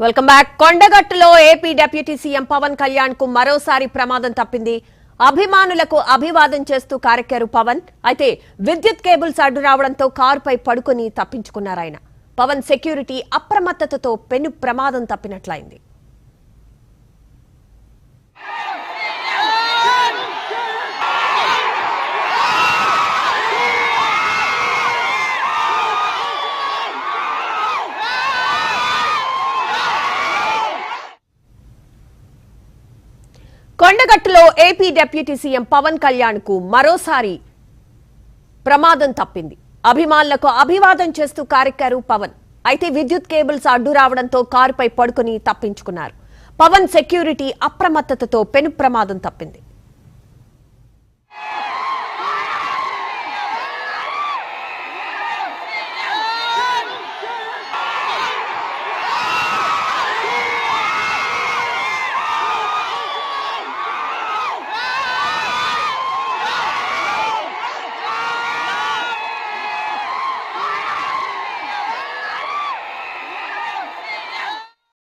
Welcome back. కొండగట్టులో AP deputy CM Pawan Kalyan కు మరోసారి ప్రమాదం తప్పింది. అభిమానులకు అభివాదం చేస్తూ కారెక్కారు పవన్. అయితే విద్యుత్ కేబుల్స్ అడ్డు రావడంతో కారుపై పడుకుని తప్పించుకున్నారు ఆయన. పవన్ సెక్యూరిటీ అప్రమత్తతతో పెను ప్రమాదం తప్పినట్లయింది. కొండగట్టులో AP deputy CM Pawan Kalyan కు మరోసారి ప్రమాదం తప్పింది. అభిమానులకు అభివాదం చేస్తూ కారెక్కారు పవన్. అయితే విద్యుత్ కేబుల్స్ అడ్డు రావడంతో కారుపై పడుకుని తప్పించుకున్నారు. పవన్ సెక్యూరిటీ అప్రమత్తతతో పెను ప్రమాదం తప్పింది.